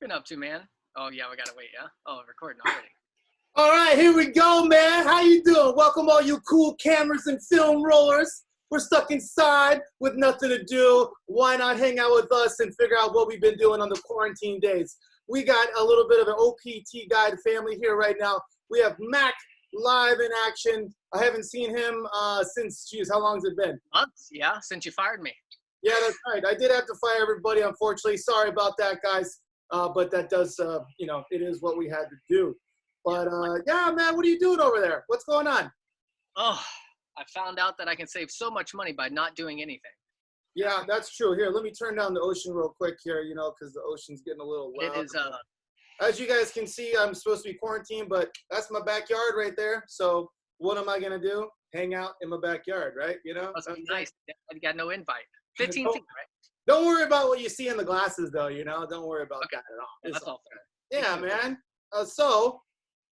you been up to, man? Oh, yeah, we gotta wait, yeah? Oh, recording already. All right, here we go, man. How you doing? Welcome all you cool cameras and film rollers. We're stuck inside with nothing to do. Why not hang out with us and figure out what we've been doing on the quarantine days? We got a little bit of an O.P.T guide family here right now. We have Mac live in action. I haven't seen him since, geez, how long has it been? Months, yeah, since you fired me. Yeah, that's right. I did have to fire everybody, unfortunately. Sorry about that, guys. But that does, you know, it is what we had to do. But, yeah, man, what are you doing over there? What's going on? Oh, I found out that I can save so much money by not doing anything. Yeah, that's true. Here, let me turn down the ocean real quick here, you know, because the ocean's getting a little loud. It is, as you guys can see, I'm supposed to be quarantined, but that's my backyard right there. So what am I going to do? Hang out in my backyard, right? You know? Must be nice. I got no invite. 15 feet, right? Don't worry about what you see in the glasses, though, you know? Don't worry about that at all. That's all fair. Yeah, man. So,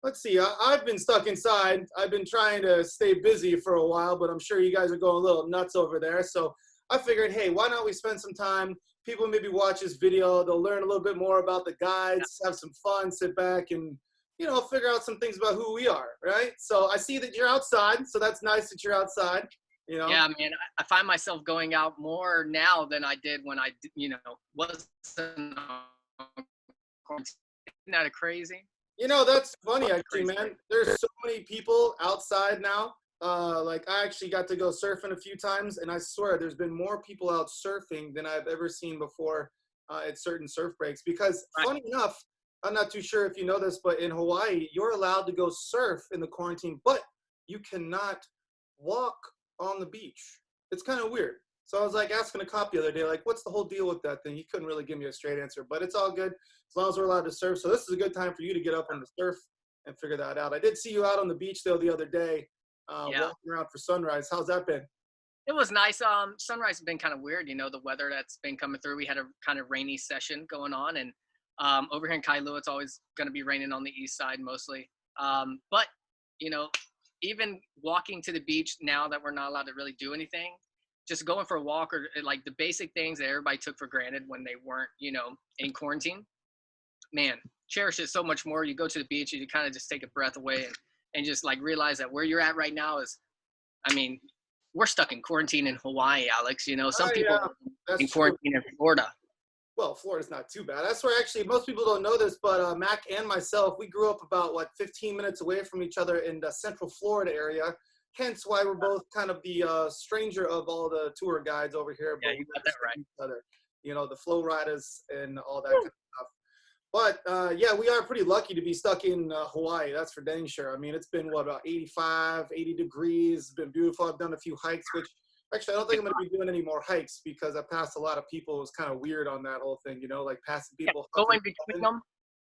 let's see. I've been stuck inside. I've been trying to stay busy for a while, but I'm sure you guys are going a little nuts over there. So I figured, hey, why not we spend some time? People maybe watch this video. They'll learn a little bit more about the guides, have some fun, sit back, and, you know, figure out some things about who we are, right? So I see that you're outside, so that's nice that you're outside. You know? Yeah, man, I find myself going out more now than I did when I, you know, wasn't quarantine. Isn't that crazy? You know, that's funny, actually, man. There's so many people outside now. Like, I actually got to go surfing a few times, and I swear there's been more people out surfing than I've ever seen before at certain surf breaks. Because, funny enough, I'm not too sure if you know this, but in Hawaii, you're allowed to go surf in the quarantine, but you cannot walk on the beach. It's kind of weird. So I was like asking a cop the other day, like, what's the whole deal with that thing? He couldn't really give me a straight answer, but it's all good as long as we're allowed to surf. So this is a good time for you to get up on the surf and figure that out. I did see you out on the beach though the other day, walking around for sunrise. How's that been? It was nice. Sunrise has been kind of weird, you know, the weather that's been coming through. We had a kind of rainy session going on, and over here in Kailua, it's always going to be raining on the east side mostly. But, you know, even walking to the beach now that we're not allowed to really do anything, just going for a walk or like the basic things that everybody took for granted when they weren't, you know, in quarantine, man, cherish it so much more. You go to the beach and you kind of just take a breath away and just like realize that where you're at right now is, I mean, we're stuck in quarantine in Hawaii, Alex, you know, some people in quarantine in Florida. Well, Florida's not too bad. That's where actually most people don't know this, but Mac and myself, we grew up about, 15 minutes away from each other in the Central Florida area. Hence why we're both kind of the stranger of all the tour guides over here. Yeah, you got that right. You know, the flow riders and all that kind of stuff. But, yeah, we are pretty lucky to be stuck in Hawaii. That's for dang sure. I mean, it's been, about 85, 80 degrees. It's been beautiful. I've done a few hikes, which actually I don't think I'm going to be doing any more hikes because I passed a lot of people. It was kind of weird on that whole thing, you know, like passing people. Yeah, going between them.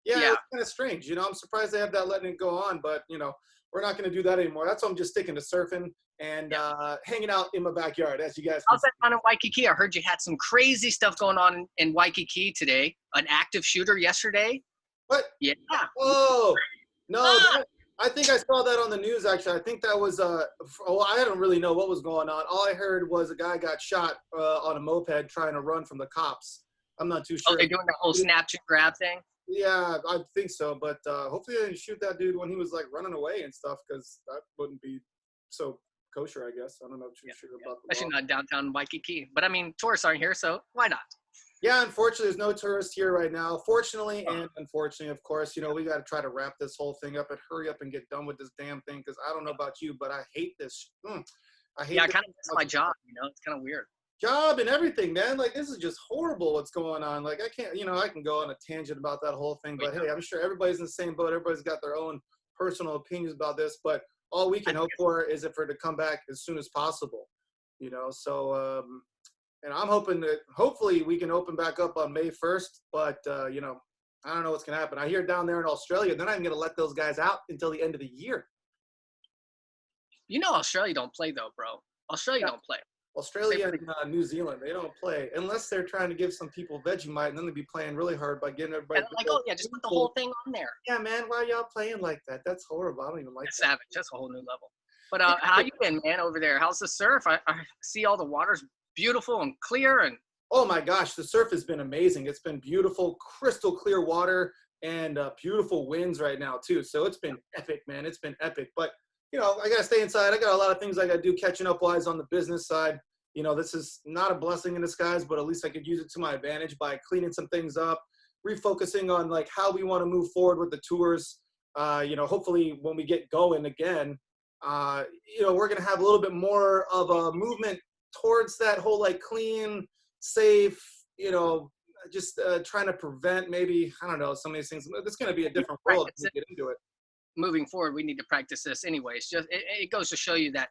Yeah, it's kind of strange. You know, I'm surprised they have that letting it go on, but, you know, we're not going to do that anymore. That's why I'm just sticking to surfing and hanging out in my backyard, as you guys can How's that on in Waikiki? I heard you had some crazy stuff going on in Waikiki today. An active shooter yesterday. What? Yeah. Oh, no. I think I saw that on the news, actually. I think that was, I don't really know what was going on. All I heard was a guy got shot on a moped trying to run from the cops. I'm not too sure. Oh, they're doing the whole snatch and grab thing? Yeah, I think so, but hopefully they didn't shoot that dude when he was like running away and stuff, because that wouldn't be so kosher, I guess. I don't know too sure about the especially not downtown Waikiki. But I mean, tourists aren't here, so why not? Yeah, unfortunately, there's no tourists here right now. Fortunately and unfortunately, of course, you know, we got to try to wrap this whole thing up and hurry up and get done with this damn thing, because I don't know about you, but I hate this. I hate. Yeah, I kind of miss my job. You know, it's kind of weird. Job and everything, man. Like, this is just horrible what's going on. Like, I can't, you know, I can go on a tangent about that whole thing, but hey, I'm sure everybody's in the same boat. Everybody's got their own personal opinions about this, but all we can hope for is for it to come back as soon as possible, you know. So and I'm hoping that hopefully we can open back up on May 1st, but you know, I don't know what's gonna happen. I hear down there in Australia, they're not even gonna let those guys out until the end of the year. You know, Australia don't play though, bro. Australia don't play. Australia and New Zealand, they don't play unless they're trying to give some people Vegemite, and then they'd be playing really hard by getting everybody. And like, oh yeah, just put the whole thing on there. Yeah, man, why are y'all playing like that? That's horrible. I don't even like that. Savage. That's a whole new level. But how you been, man, over there? How's the surf? I see all the water's beautiful and clear. And oh my gosh, the surf has been amazing. It's been beautiful, crystal clear water, and beautiful winds right now too. So it's been epic, man. It's been epic. But you know, I gotta stay inside. I got a lot of things I gotta do catching up wise on the business side. You know, this is not a blessing in disguise, but at least I could use it to my advantage by cleaning some things up, refocusing on like how we want to move forward with the tours. You know, hopefully when we get going again, you know, we're gonna have a little bit more of a movement towards that whole like clean, safe, you know, just trying to prevent maybe, I don't know, some of these things. It's going to be a different world if we get into it. Moving forward, we need to practice this anyways. Just it goes to show you that,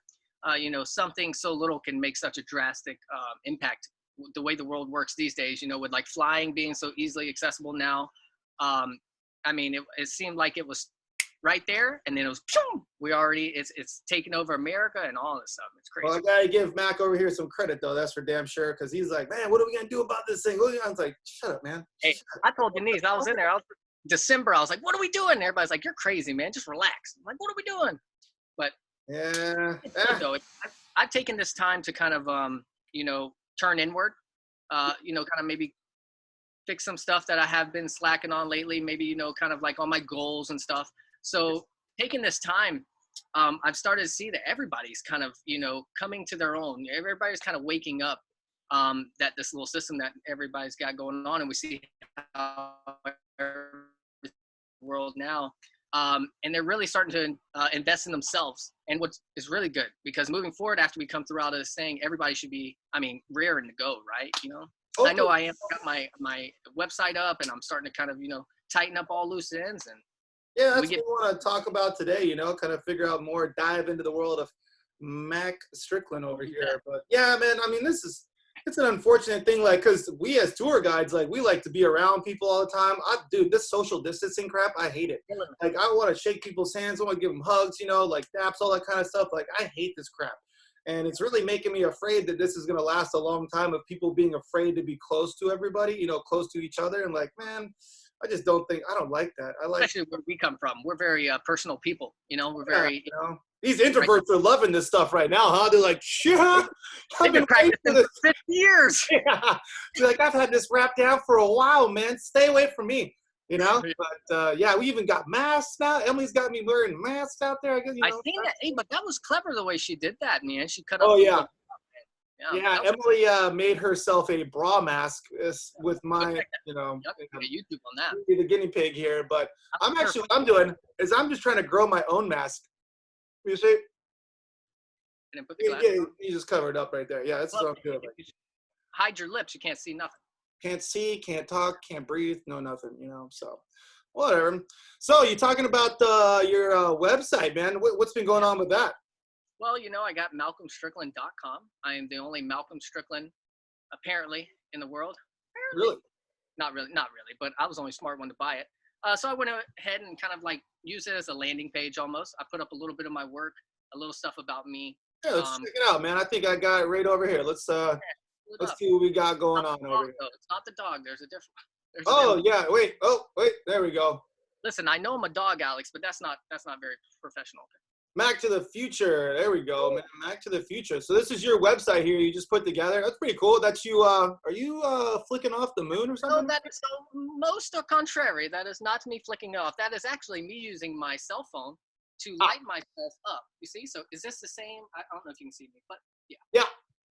you know, something so little can make such a drastic impact. The way the world works these days, you know, with like flying being so easily accessible now. I mean, it seemed like it was right there, and then it was, we already, it's taken over America and all this stuff. It's crazy. Well, I gotta give Mac over here some credit though. That's for damn sure, because he's like, man, what are we gonna do about this thing? I was like, shut up, man. Hey, I told Denise, I was in there. December, I was like, what are we doing? And everybody's like, you're crazy, man. Just relax. I'm like, what are we doing? But yeah, it's good, though. I've taken this time to kind of, you know, turn inward. You know, kind of maybe fix some stuff that I have been slacking on lately. Maybe, you know, kind of like on my goals and stuff. So taking this time, I've started to see that everybody's kind of, you know, coming to their own. Everybody's kind of waking up, that this little system that everybody's got going on, and we see how the world now, and they're really starting to invest in themselves, and what is really good, because moving forward after we come through out of this thing, everybody should be, I mean, raring to go, right? You know, okay. I know I am got my website up, and I'm starting to kind of, you know, tighten up all loose ends. And yeah, that's what we want to talk about today, you know, kind of figure out more, dive into the world of Mac Strickland over here. But yeah, man, I mean, it's an unfortunate thing, like, because we as tour guides, like, we like to be around people all the time. Dude, this social distancing crap, I hate it. Like, I want to shake people's hands, I want to give them hugs, you know, like daps, all that kind of stuff. Like, I hate this crap. And it's really making me afraid that this is going to last a long time, of people being afraid to be close to everybody, you know, close to each other. And like, man, I just don't like that. I like, especially where we come from. We're very personal people, you know. We're very, you know, these introverts are loving this stuff right now, huh? They're like, shit, they've been practicing for 50 years. Yeah. They're like, I've had this wrapped down for a while, man. Stay away from me, you know. But yeah, we even got masks now. Emily's got me wearing masks out there. I guess, you know, I seen that. Hey, but that was clever the way she did that, man. She cut up. Oh yeah. Yeah, Emily made herself a bra mask with my, you know, YouTube on that. The guinea pig here, but I'm actually, what I'm doing is I'm just trying to grow my own mask. You see? And then put the glasses on. You just cover it up right there. Yeah, that's what I'm doing. Hide your lips. You can't see nothing. Can't see, can't talk, can't breathe, no nothing, you know, so whatever. So you're talking about your website, man. What's been going on with that? Well, you know, I got malcolmstrickland.com. I am the only Malcolm Strickland, apparently, in the world. Really? Not really, but I was the only smart one to buy it. So I went ahead and kind of like used it as a landing page almost. I put up a little bit of my work, a little stuff about me. Yeah, let's check it out, man. I think I got it right over here. Let's see what we got going on over here. It's not the dog. There's a different. Oh yeah, wait. Oh wait, there we go. Listen, I know I'm a dog, Alex, but that's not very professional. Mac to the future. There we go, man. Mac to the future. So this is your website here. You just put together. That's pretty cool. That's you. Are you flicking off the moon or something? No, that is so most au contrary. That is not me flicking off. That is actually me using my cell phone to light myself up. You see? So is this the same? I don't know if you can see me, but yeah.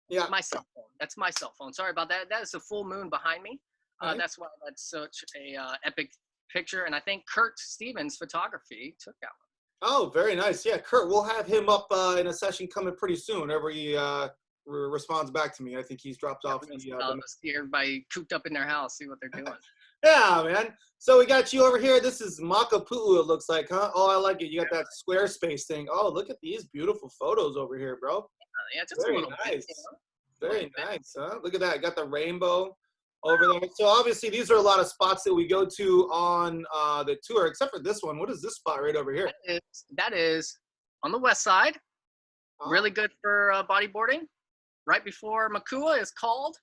Yeah. My cell phone. That's my cell phone. Sorry about that. That is a full moon behind me. That's why that's such a epic picture. And I think Kurt Stevens Photography took that one. Oh, very nice. Yeah, Kurt, we'll have him up in a session coming pretty soon whenever he responds back to me. I think he's dropped off. See everybody cooped up in their house, see what they're doing. Yeah, man. So we got you over here. This is Makapu'u, it looks like, huh? Oh, I like it. You got that Squarespace thing. Oh, look at these beautiful photos over here, bro. Yeah, just very a little nice. Bit, you know? Very nice, huh? Look at that. Got the rainbow over there. So obviously these are a lot of spots that we go to on the tour, except for this one. What is this spot right over here? That is on the west side. Really good for bodyboarding. Right before Makua is called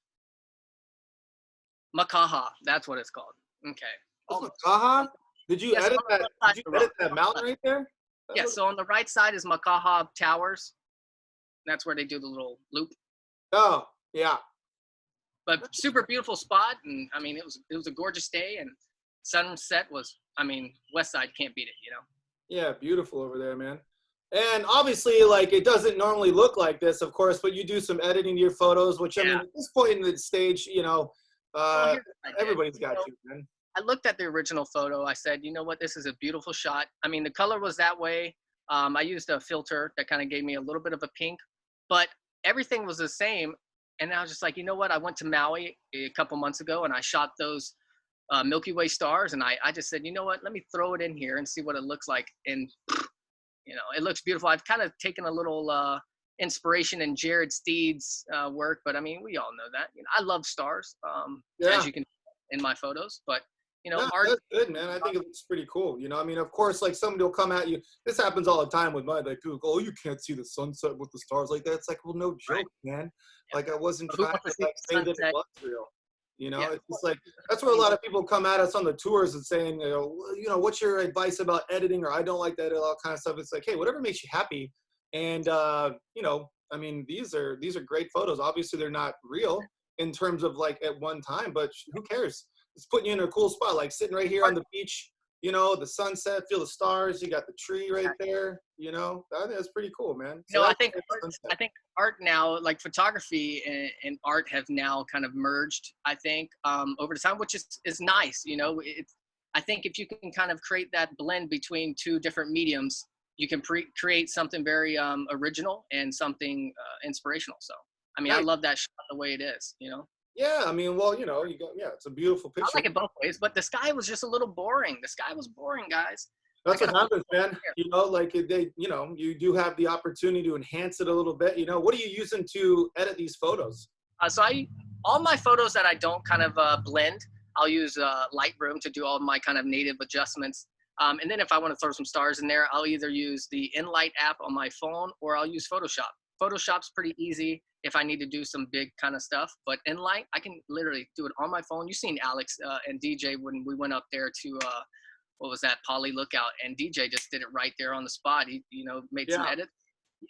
Makaha. That's what it's called. Okay. Makaha? Did you edit that? Did you edit that mountain right there? Yeah. So on the right side is Makaha Towers. That's where they do the little loop. Oh. Yeah. But super beautiful spot, and I mean, it was a gorgeous day, and sunset was, I mean, West Side can't beat it, you know. Yeah, beautiful over there, man. And obviously, like, it doesn't normally look like this, of course, but you do some editing to your photos, which I Yeah. mean, at this point in the stage, Well, uh, here's what I did. everybody's You got know, to, man. I looked at the original photo. I said, you know what, this is a beautiful shot. I mean, the color was that way. I used a filter that kind of gave me a little bit of a pink, but everything was the same. And I was just like, you know what? I went to Maui a couple months ago and I shot those Milky Way stars. And I just said, you know what? Let me throw it in here and see what it looks like. And, it looks beautiful. I've kind of taken a little inspiration in Jared Steed's work, but I mean, we all know that. I love stars, Yeah. as you can in my photos, but No, art. that's good, man. I think it looks pretty cool. I mean, of course, like somebody will come at you. This happens all the time with my, like, oh, you can't see the sunset with the stars like that. It's like, well, no Right. joke, man. Yeah. Like, I wasn't But who trying wants to to see like the say that it sunset? was real. Yeah. It's just like that's where a lot of people come at us on the tours and saying, what's your advice about editing, or I don't like that, all kind of stuff. It's like, hey, whatever makes you happy. And I mean, these are great photos. Obviously, they're not real in terms of like at one time, but who cares? It's putting you in a cool spot, like sitting right here on the beach, the sunset, feel the stars, you got the tree right there, that's pretty cool, man. So I that's think sunset. I think art now, like photography and art, have now kind of merged. I think over the time, which is nice. I think if you can kind of create that blend between two different mediums, you can create something very original and something inspirational. So I mean, I Nice. love that shot the way it is. Yeah, I mean, well, it's a beautiful I picture. like it both ways, but the sky was just a little boring. The sky was boring, guys. I That's what gotta put happens, man. Like you do have the opportunity to enhance it a little bit. What are you using to edit these photos? So all my photos that I don't kind of blend, I'll use Lightroom to do all my kind of native adjustments. And then if I want to throw some stars in there, I'll either use the InLight app on my phone or I'll use Photoshop. Photoshop's pretty easy if I need to do some big kind of stuff, but InLight, I can literally do it on my phone. You've seen Alex and DJ when we went up there to what was that, Poly Lookout, and DJ just did it right there on the spot. He made some Yeah. edits.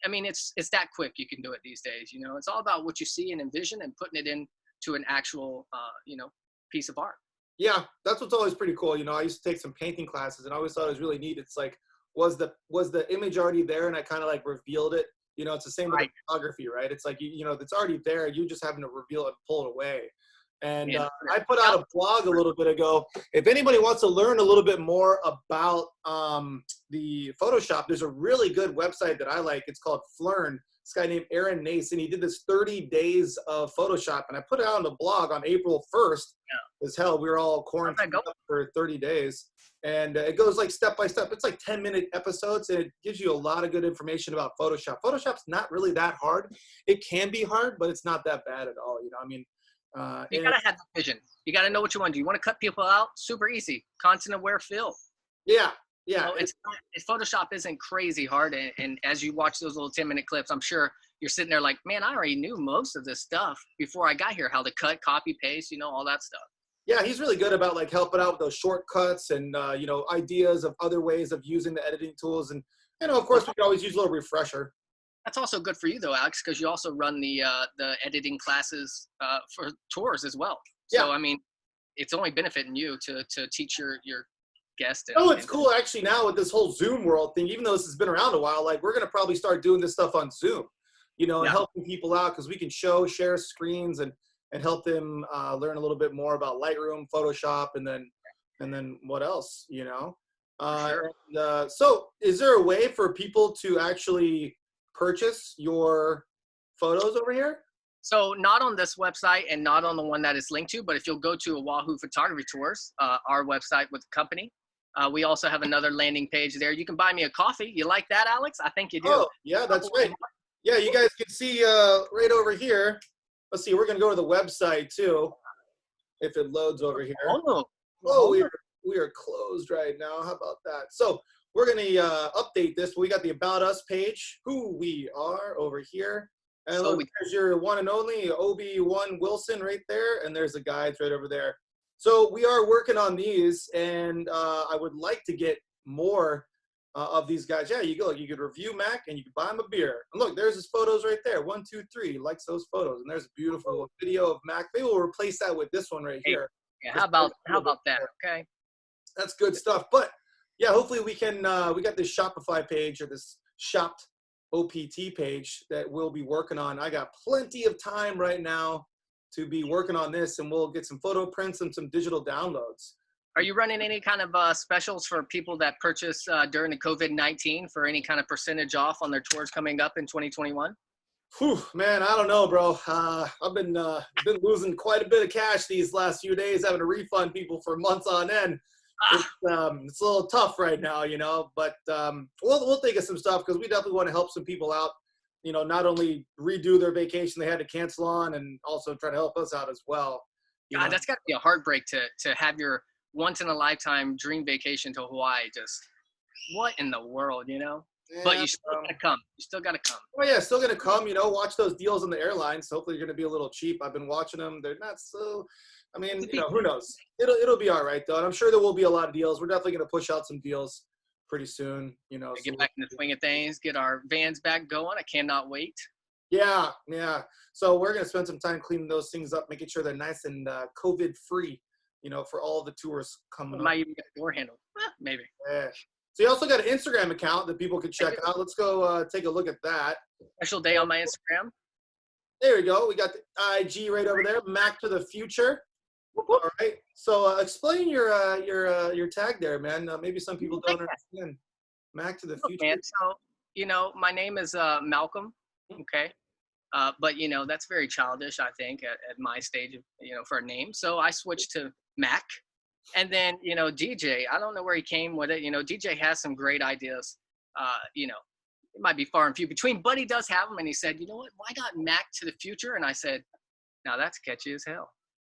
I mean, it's that quick. You can do it these days. It's all about what you see and envision and putting it into an actual piece of art. Yeah, that's what's always pretty cool. I used to take some painting classes, and I always thought it was really neat. It's like, was the image already there, and I kind of like revealed it. It's the same with Right. the photography, right? It's like it's already there. You just having to reveal it and pull it away. And I put out a blog a little bit ago. If anybody wants to learn a little bit more about the Photoshop, there's a really good website that I like. It's called Flern. This guy named Aaron Nace, and he did this 30 days of Photoshop, and I put it out on the blog on April 1st. Yeah. As hell, we were all quarantined up for 30 days, and it goes like step by step. It's like 10-minute episodes, and it gives you a lot of good information about Photoshop. Photoshop's not really that hard. It can be hard, but it's not that bad at all. I mean, You gotta have the vision. You gotta know what you want to do. You want to cut people out? Super easy. Content aware fill. Yeah. Yeah. Photoshop isn't crazy hard, and as you watch those little 10-minute clips, I'm sure you're sitting there like, man, I already knew most of this stuff before I got here. How to cut, copy, paste, all that stuff. Yeah, he's really good about like helping out with those shortcuts and ideas of other ways of using the editing tools, and of course we can always use a little refresher. That's also good for you though, Alex, because you also run the editing classes for tours as well. So yeah. I mean, it's only benefiting you to teach your guest. It's cool actually now with this whole Zoom world thing. Even though this has been around a while, like we're gonna probably start doing this stuff on Zoom, and helping people out because we can share screens and help them learn a little bit more about Lightroom, Photoshop, and then what else, Sure. So is there a way for people to actually purchase your photos over here? So not on this website and not on the one that it's linked to, but if you'll go to Oahu Photography Tours, our website with the company, we also have another landing page there. You can buy me a coffee. You like that, Alex? I think you do. Oh, yeah, that's right. Yeah, you guys can see right over here. Let's see, we're going to go to the website too, if it loads over here. We are closed right now. How about that? So we're going to update this. We got the About Us page, who we are over here. And so there's your one and only Obi-Wan Wilson right there. And there's the guides right over there. So we are working on these, and I would like to get more of these guys. Yeah, you go. You could review Mac and you could buy him a beer. And look, there's his photos right there. 1, 2, 3. He likes those photos. And there's a beautiful video of Mac. Maybe we'll replace that with this one right Hey, here. yeah, how about that? Okay. That's good stuff. But yeah, hopefully we can. We got this Shopify page or this Shopped O.P.T page that we'll be working on. I got plenty of time right now to be working on this, and we'll get some photo prints and some digital downloads. Are you running any kind of specials for people that purchase during the COVID-19 for any kind of percentage off on their tours coming up in 2021? Whew, man, I don't know, bro. I've been losing quite a bit of cash these last few days, having to refund people for months on end. It's a little tough right now, you know. But we'll think of some stuff because we definitely want to help some people out. You know, not only redo their vacation they had to cancel on, and also try to help us out as well. God, that's got to be a heartbreak to have your once in a lifetime dream vacation to Hawaii. Just what in the world, you know? Yeah, but you still gotta come. You still gotta come. Oh yeah, still gonna come. You know, watch those deals on the airlines. Hopefully, you're gonna be a little cheap. I've been watching them. They're not so. I mean, you know, who knows? It'll be all right though. And I'm sure there will be a lot of deals. We're definitely gonna push out some deals pretty soon. You know, Get back in the swing of things. Get our vans back going. I cannot wait. Yeah, yeah. So we're gonna spend some time cleaning those things up, making sure they're nice and COVID free. You know, for all the tours coming up. Might even get a door handle. Maybe. Yeah. So you also got an Instagram account that people can check out. Let's go take a look at that. Special day on my Instagram. There we go. We got the IG right over there. Mac to the future. All right. So explain your tag there, man. Maybe some people don't understand. Mac to the future. Man, so you know, my name is Malcolm. Okay. But you know, that's very childish, I think, at my stage of, you know, for a name. So I switched to Mac. And then, you know, DJ, I don't know where he came with it. You know, DJ has some great ideas. You know, it might be far and few between, but he does have them. And he said, you know what, why not Mac to the future? And I said, now that's catchy as hell.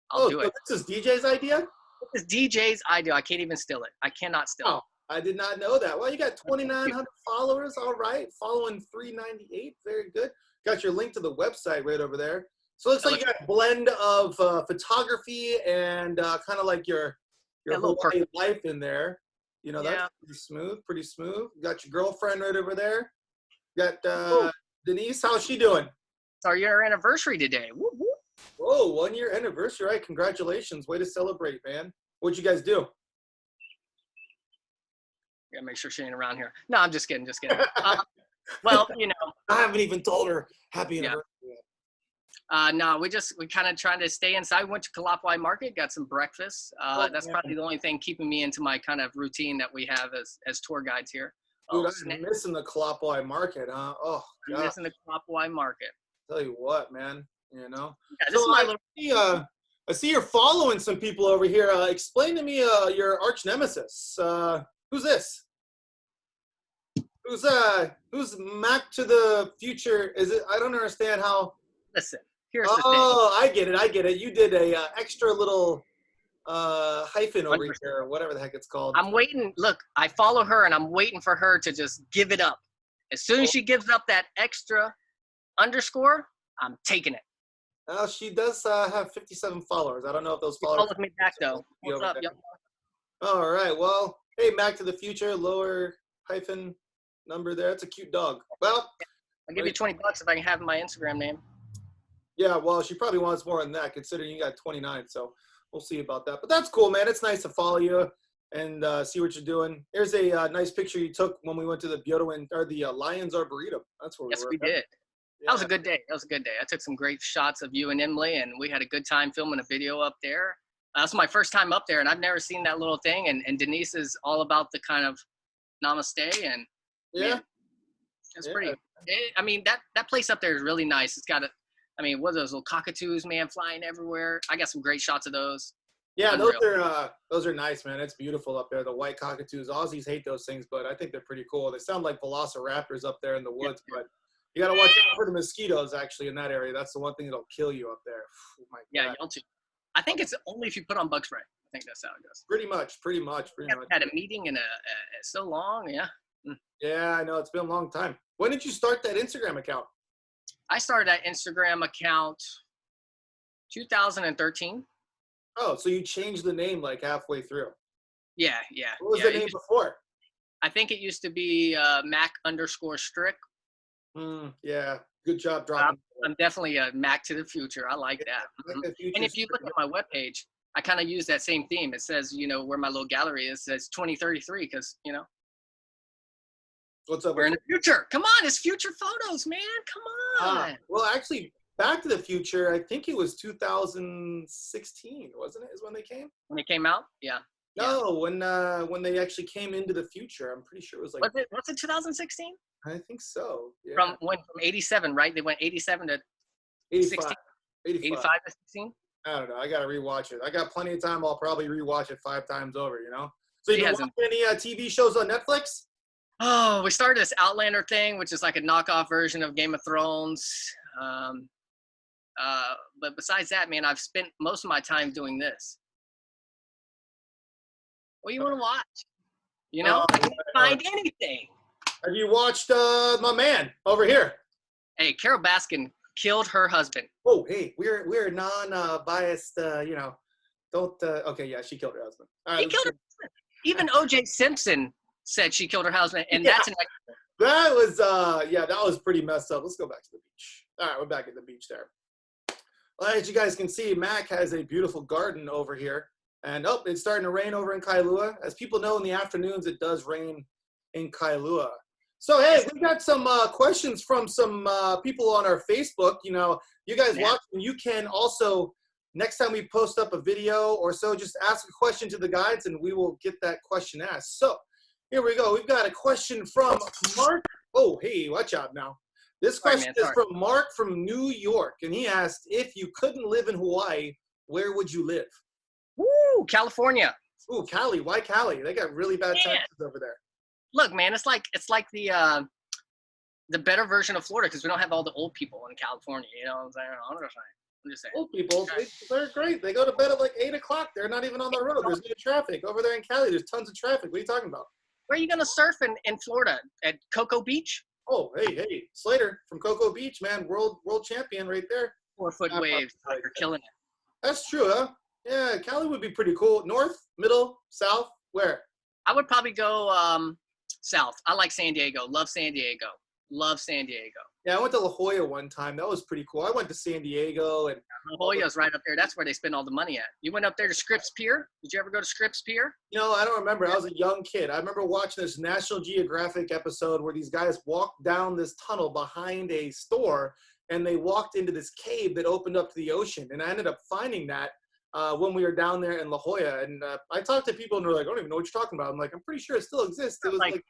I'll do it. This is DJ's idea? This is DJ's idea. I can't even steal it. I cannot steal it. I did not know that. Well, you got 2,900 followers. All right. Following 398. Very good. Got your link to the website right over there. So it looks like you got a blend of photography and kind of like your Hawaii life in there. You know, that's pretty smooth. You got your girlfriend right over there. You got Denise. How's she doing? It's our year anniversary today. Woo, woo. Whoa, 1 year anniversary. Right. Congratulations. Way to celebrate, man. What'd you guys do? Gotta make sure she ain't around here. No, I'm just kidding. Well, you know. I haven't even told her happy anniversary yet. No, we kind of trying to stay inside. We went to Kalapawai Market, got some breakfast. That's probably the only thing keeping me into my kind of routine that we have as tour guides here. Dude, I'm missing the Kalapawai Market, huh? Oh, God. I'm missing the Kalapawai Market. Tell you what, man. You know. Yeah, this is my little. I see you're following some people over here. Explain to me your arch nemesis. Who's this? Who's Mac to the future? Is it? I don't understand how. Listen, here's the thing. Oh, I get it. You did a extra little hyphen over 100%. Here, or whatever the heck it's called. I'm waiting. Look, I follow her, and I'm waiting for her to just give it up. As soon as she gives up that extra underscore, I'm taking it. Well, she does have 57 followers. I don't know if those followers. Follow me back though. What's up, yo? All right. Well, hey, Mac to the future. Lower hyphen number there. It's a cute dog. Well, I'll give you $20 if I can have my Instagram name. Yeah, well, she probably wants more than that, considering you got 29. So we'll see about that. But that's cool, man. It's nice to follow you and see what you're doing. Here's a nice picture you took when we went to the the Lions Arboretum. That's where we did. Yeah. That was a good day. I took some great shots of you and Emily, and we had a good time filming a video up there. That's my first time up there, and I've never seen that little thing. And Denise is all about the kind of namaste, and man, it's pretty. I mean, that place up there is really nice. It's got what are those little cockatoos, man, flying everywhere? I got some great shots of those. Yeah, those are nice, man. It's beautiful up there. The white cockatoos. Aussies hate those things, but I think they're pretty cool. They sound like velociraptors up there in the woods, but you got to watch out for the mosquitoes, actually, in that area. That's the one thing that'll kill you up there. Oh, my God. Y'all too. I think it's only if you put on bug spray. I think that's how it goes. Pretty much. Had a meeting in so long, yeah. Yeah, I know. It's been a long time. When did you start that Instagram account? I started that Instagram account 2013. Oh, so you changed the name like halfway through. Yeah. What was the name before? I think it used to be Mac_Strick. Yeah, good job I'm, dropping. I'm definitely a Mac to the future. I like that. Mac Mhm. to the future And is if you look pretty at my webpage, I kind of use that same theme. It says, where my little gallery is, it says 2033 because, What's up? we're in the future. Come on, it's future photos, man. Come on. Well, actually, Back to the Future, I think it was 2016, wasn't it? Is when they came? When it came out, yeah. No, when they actually came into the future, I'm pretty sure it was like. Was it 2016? I think so. Yeah. From 87, right? They went 87 to 85. 16, 85. 85 to 16. I don't know. I gotta rewatch it. I got plenty of time. I'll probably rewatch it 5 times over. So you been watching any TV shows on Netflix? Oh, we started this Outlander thing, which is like a knockoff version of Game of Thrones. But besides that, man, I've spent most of my time doing this. What do you want to watch? You can't find anything. Have you watched my man over here? Hey, Carol Baskin killed her husband. Oh, hey, we're non-biased. Don't. Okay, yeah, she killed her husband. He killed her husband. Even O.J. Simpson said she killed her husband, and that's an. That was that was pretty messed up. Let's go back to the beach. All right, we're back at the beach there. Well, as you guys can see, Mac has a beautiful garden over here. And it's starting to rain over in Kailua. As people know, in the afternoons, it does rain in Kailua. So, hey, we got some questions from some people on our Facebook. You guys watching, you can also, next time we post up a video or so, just ask a question to the guides, and we will get that question asked. So, here we go. We've got a question from Mark. Oh, hey, watch out now. This question is from Mark from New York, and he asked, if you couldn't live in Hawaii, where would you live? Woo, California. Ooh, Cali. Why Cali? They got really bad taxes over there. Look, man, it's like the better version of Florida because we don't have all the old people in California. You know what I'm saying? I'm just saying. Old people, they're great. They go to bed at like 8 o'clock. They're not even on the road. There's no traffic. Over there in Cali, there's tons of traffic. What are you talking about? Where are you going to surf in Florida? At Cocoa Beach? Oh, hey. Slater from Cocoa Beach, man. World champion right there. 4-foot waves. You're killing it. That's true, huh? Yeah, Cali would be pretty cool. North, middle, south, where? I would probably go south. I like San Diego. Love San Diego. Yeah, I went to La Jolla one time. That was pretty cool. I went to San Diego. And La Jolla's right up there. That's where they spend all the money at. You went up there to Scripps Pier? Did you ever go to Scripps Pier? I don't remember. I was a young kid. I remember watching this National Geographic episode where these guys walked down this tunnel behind a store, and they walked into this cave that opened up to the ocean. And I ended up finding that when we were down there in La Jolla. And I talked to people, and they're like, I don't even know what you're talking about. I'm like, I'm pretty sure it still exists. It was like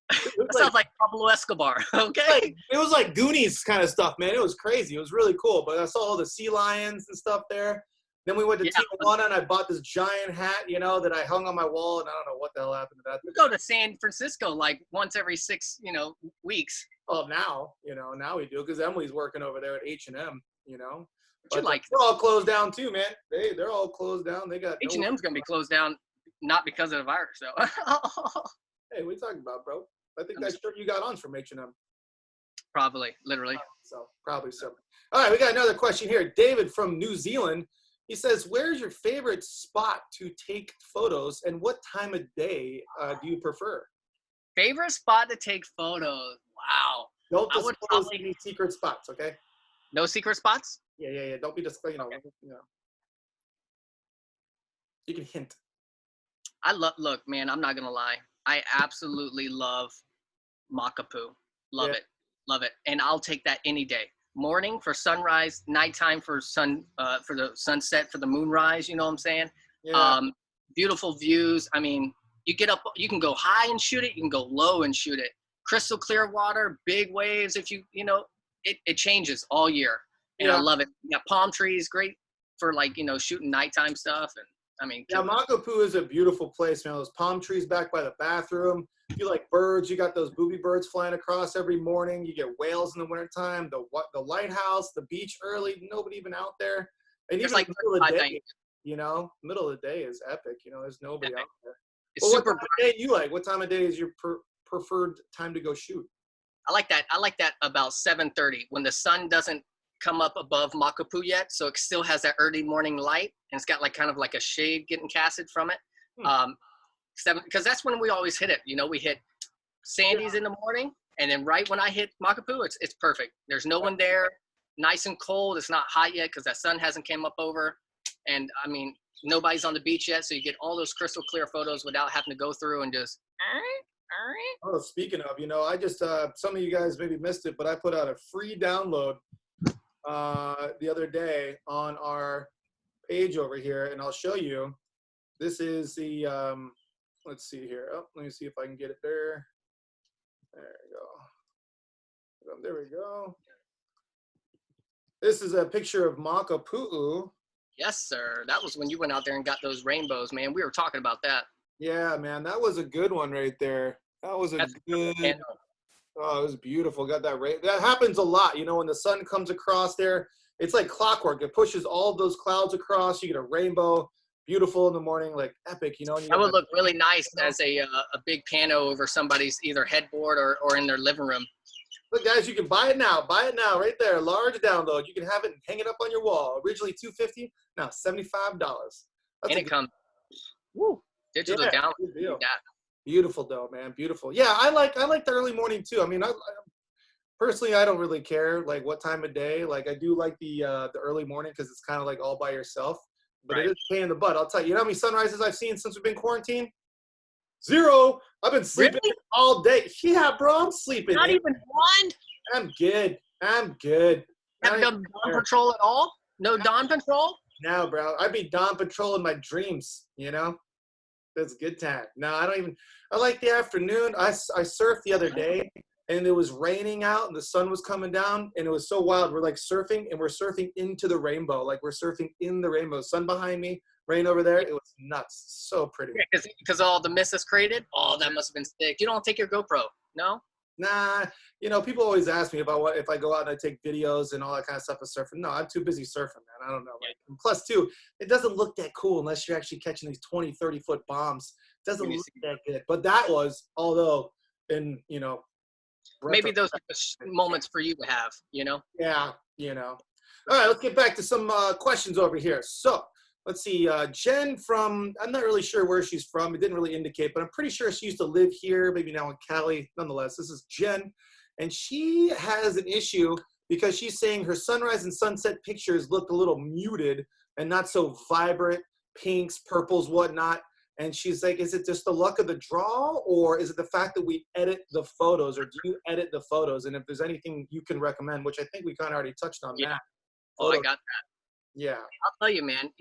that sounds like Pablo Escobar. Okay. It was like Goonies kind of stuff, man. It was crazy. It was really cool. But I saw all the sea lions and stuff there. Then we went to Tijuana, and I bought this giant hat, that I hung on my wall, and I don't know what the hell happened to that. We go to San Francisco like once every 6, weeks. Well, now we do because Emily's working over there at H&M, But they're all closed down too, man. They're all closed down. They got H&M's gonna be closed down, not because of the virus, though. Hey, what are you talking about, bro? I think that shirt you got on's from H&M. Probably, literally. Probably so. All right, we got another question here. David from New Zealand. He says, where's your favorite spot to take photos, and what time of day do you prefer? Favorite spot to take photos? Wow. Don't disclose any secret spots, okay? No secret spots? Yeah. Don't be disclosing, You can hint. Look, man, I'm not going to lie. I absolutely love Makapu. Love it. And I'll take that any day. Morning for sunrise, nighttime for for the sunset, for the moonrise, you know what I'm saying? Yeah. Beautiful views. I mean, you get up, you can go high and shoot it, you can go low and shoot it. Crystal clear water, big waves. If it changes all year. And I love it. You got palm trees, great for shooting nighttime stuff. And I mean, Makapu is a beautiful place, man. Those palm trees back by the bathroom. If you like birds, you got those booby birds flying across every morning. You get whales in the wintertime. The lighthouse, the beach early, nobody even out there. And even middle of the day, middle of the day is epic. There's nobody out there. It's super bright. What time of day you like? What time of day is your preferred time to go shoot? I like that about 7:30 when the sun doesn't come up above Makapu yet, so it still has that early morning light, and it's got kind of like a shade getting casted from it. Because that's when we always hit it. We hit Sandy's in the morning, and then right when I hit Makapu, it's perfect. There's no one there, nice and cold. It's not hot yet because that sun hasn't came up over. And I mean, nobody's on the beach yet, so you get all those crystal clear photos without having to go through and just. Oh, speaking of, I just some of you guys maybe missed it, but I put out a free download the other day on our page over here, and I'll show you. This is the let's see here. Oh, let me see if I can get it there. There we go. There we go. This is a picture of Makapu'u. Yes, sir. That was when you went out there and got those rainbows, man. We were talking about that. Yeah, man, that was a good one right there. That was a good. Oh, it was beautiful. Got that rain. That happens a lot, when the sun comes across there. It's like clockwork. It pushes all those clouds across. You get a rainbow, beautiful in the morning, like epic. That would look really nice as a big pano over somebody's either headboard or in their living room. Look, guys, you can buy it now. Buy it now, right there. Large download. You can have it and hang it up on your wall. Originally $250, now $75. And it comes. Woo. Digital download. Yeah. Beautiful though, man. Beautiful. Yeah, I like the early morning too. I mean, I personally, I don't really care like what time of day. Like I do like the early morning because it's kind of like all by yourself. But It is a pain in the butt. I'll tell you. You know how many sunrises I've seen since we've been quarantined? 0. I've been sleeping all day. Yeah, bro, I'm sleeping. Not even one? I'm good. Have done dawn patrol at all? No dawn patrol? No, bro. I'd be dawn patrol in my dreams, That's a good time. No, I don't even. I like the afternoon. I surfed the other day, and it was raining out, and the sun was coming down, and it was so wild. We're like surfing, and we're surfing into the rainbow. Like we're surfing in the rainbow. Sun behind me, rain over there. It was nuts. So pretty. Yeah, because all the mist is created. Oh, that must have been sick. You don't take your GoPro, no? Nah, people always ask me about if I go out and I take videos and all that kind of stuff of surfing. No, I'm too busy surfing, man. I don't know. Like, plus, too, it doesn't look that cool unless you're actually catching these 20, 30-foot bombs. It doesn't look that good. But that was, although, maybe those are the moments for you to have, Yeah, All right, let's get back to some questions over here. So, let's see, Jen from, I'm not really sure where she's from. It didn't really indicate, but I'm pretty sure she used to live here, maybe now in Cali. Nonetheless, this is Jen. And she has an issue because she's saying her sunrise and sunset pictures looked a little muted and not so vibrant, pinks, purples, whatnot. And she's like, is it just the luck of the draw, or is it the fact that we edit the photos, or do you edit the photos? And if there's anything you can recommend, which I think we kind of already touched on that. Oh, I got that. Yeah. I'll tell you, man,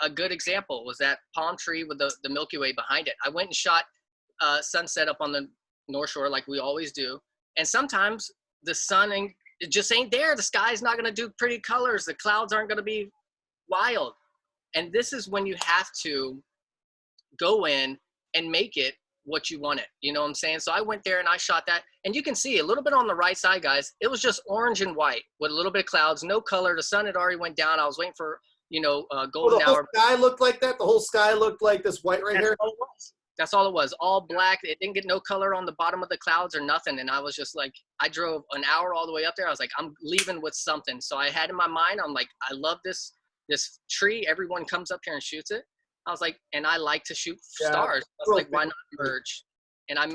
a good example was that palm tree with the Milky Way behind it. I went and shot sunset up on the North Shore like we always do. And sometimes the sun it just ain't there. The sky's not going to do pretty colors. The clouds aren't going to be wild. And this is when you have to go in and make it what you want it. You know what I'm saying? So I went there and I shot that. And you can see a little bit on the right side, guys. It was just orange and white with a little bit of clouds, no color. The sun had already went down. I was waiting for, golden hour. The whole sky looked like that? The whole sky looked like this white right here? That's all it was. All black. It didn't get no color on the bottom of the clouds or nothing. And I was just like, I drove an hour all the way up there. I was like, I'm leaving with something. So I had in my mind, I'm like, I love this tree. Everyone comes up here and shoots it. I was like, and I like to shoot stars. I was like, why not merge? And I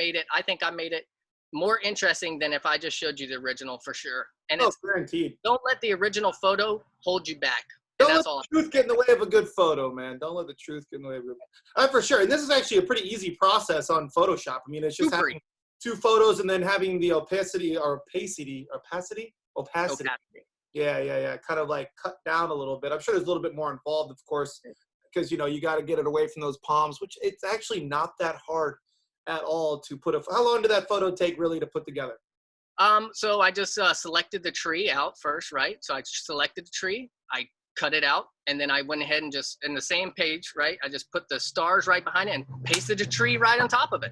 think I made it more interesting than if I just showed you the original for sure. And it's guaranteed. Don't let the original photo hold you back. Don't let the truth get in the way of a good photo, man. Don't let the truth get in the way of a good photo. For sure. And this is actually a pretty easy process on Photoshop. I mean, it's just having 2 photos and then having the opacity. Yeah. Kind of like cut down a little bit. I'm sure there's a little bit more involved, of course, because, you got to get it away from those palms, which it's actually not that hard at all to put how long did that photo take really to put together? So I just selected the tree out first, right? So I selected the tree, I cut it out, and then I went ahead and just in the same page, right? I just put the stars right behind it and pasted the tree right on top of it.